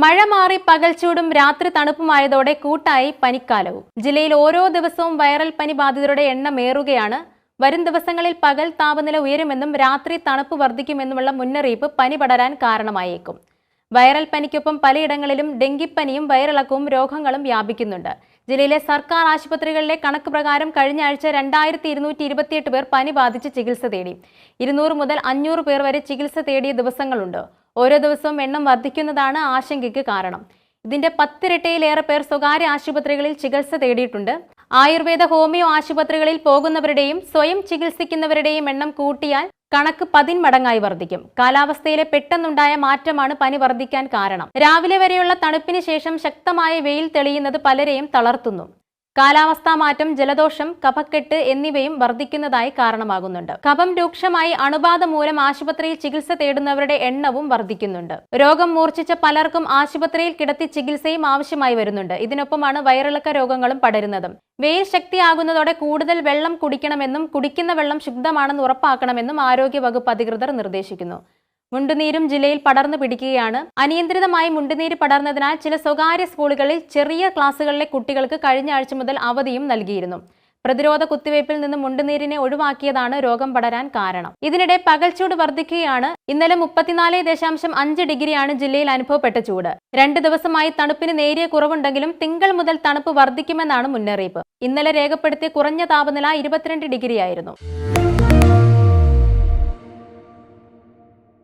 മഴ മാറി പകൽച്ചൂടും രാത്രി തണുപ്പുമായതോടെ കൂട്ടായി പനിക്കാലവും. ജില്ലയിൽ ഓരോ ദിവസവും വൈറൽ പനി ബാധിതരുടെ എണ്ണമേറുകയാണ്. വരും ദിവസങ്ങളിൽ പകൽ താപനില ഉയരുമെന്നും രാത്രി തണുപ്പ് വർദ്ധിക്കുമെന്നുമുള്ള മുന്നറിയിപ്പ് പനി പടരാൻ കാരണമായേക്കും. വൈറൽ പനിക്കൊപ്പം പലയിടങ്ങളിലും ഡെങ്കിപ്പനിയും വയറിളക്കവും രോഗങ്ങളും വ്യാപിക്കുന്നുണ്ട്. ജില്ലയിലെ സർക്കാർ ആശുപത്രികളിലെ കണക്ക് പ്രകാരം കഴിഞ്ഞ ആഴ്ച 2228 പേർ പനി ബാധിച്ച് ചികിത്സ തേടി. 200 മുതൽ 500 പേർ വരെ ചികിത്സ തേടിയ ദിവസങ്ങളുണ്ട്. ഓരോ ദിവസവും എണ്ണം വർദ്ധിക്കുന്നതാണ് ആശങ്കയ്ക്ക് കാരണം. ഇതിന്റെ 10 ഇരട്ടിയിലേറെ പേർ സ്വകാര്യ ആശുപത്രികളിൽ ചികിത്സ തേടിയിട്ടുണ്ട്. ആയുർവേദ ഹോമിയോ ആശുപത്രികളിൽ പോകുന്നവരുടെയും സ്വയം ചികിത്സിക്കുന്നവരുടെയും എണ്ണം കൂട്ടിയാൽ കണക്ക് 10 മടങ്ങായി വർദ്ധിക്കും. കാലാവസ്ഥയിലെ പെട്ടെന്നുണ്ടായ മാറ്റമാണ് പനി വർദ്ധിക്കാൻ കാരണം. രാവിലെ വരെയുള്ള തണുപ്പിന് ശേഷം ശക്തമായ വെയിൽ തെളിയുന്നത് പലരെയും തളർത്തുന്നു. കാലാവസ്ഥാ മാറ്റം, ജലദോഷം, കഫക്കെട്ട് എന്നിവയും വർദ്ധിക്കുന്നതായി കാരണമാകുന്നുണ്ട്. കഫം രൂക്ഷമായി അണുബാധ മൂലം ആശുപത്രിയിൽ ചികിത്സ തേടുന്നവരുടെ എണ്ണവും വർദ്ധിക്കുന്നുണ്ട്. രോഗം മൂർച്ഛിച്ച പലർക്കും ആശുപത്രിയിൽ കിടത്തി ചികിത്സയും ആവശ്യമായി വരുന്നുണ്ട്. ഇതിനൊപ്പമാണ് വയറിളക്ക രോഗങ്ങളും പടരുന്നതും. വെയിൽ ശക്തിയാകുന്നതോടെ കൂടുതൽ വെള്ളം കുടിക്കണമെന്നും കുടിക്കുന്ന വെള്ളം ശുദ്ധമാണെന്ന് ഉറപ്പാക്കണമെന്നും ആരോഗ്യ വകുപ്പ് അധികൃതർ നിർദ്ദേശിക്കുന്നു. മുണ്ടുനീരും ജില്ലയിൽ പടർന്നു പിടിക്കുകയാണ്. അനിയന്ത്രിതമായി മുണ്ടുനീര് പടർന്നതിനാൽ ചില സ്വകാര്യ സ്കൂളുകളിൽ ചെറിയ ക്ലാസുകളിലെ കുട്ടികൾക്ക് കഴിഞ്ഞ ആഴ്ച മുതൽ അവധിയും നൽകിയിരുന്നു. പ്രതിരോധ കുത്തിവയ്പിൽ നിന്ന് മുണ്ടുനീരിനെ ഒഴിവാക്കിയതാണ് രോഗം പടരാൻ കാരണം. ഇതിനിടെ പകൽച്ചൂട് വർദ്ധിക്കുകയാണ്. ഇന്നലെ 34.5 ഡിഗ്രിയാണ് ജില്ലയിൽ അനുഭവപ്പെട്ട ചൂട്. 2 ദിവസമായി തണുപ്പിന് നേരിയ കുറവുണ്ടെങ്കിലും തിങ്കൾ മുതൽ തണുപ്പ് വർദ്ധിക്കുമെന്നാണ് മുന്നറിയിപ്പ്. ഇന്നലെ രേഖപ്പെടുത്തിയ കുറഞ്ഞ താപനില 22 ഡിഗ്രിയായിരുന്നു.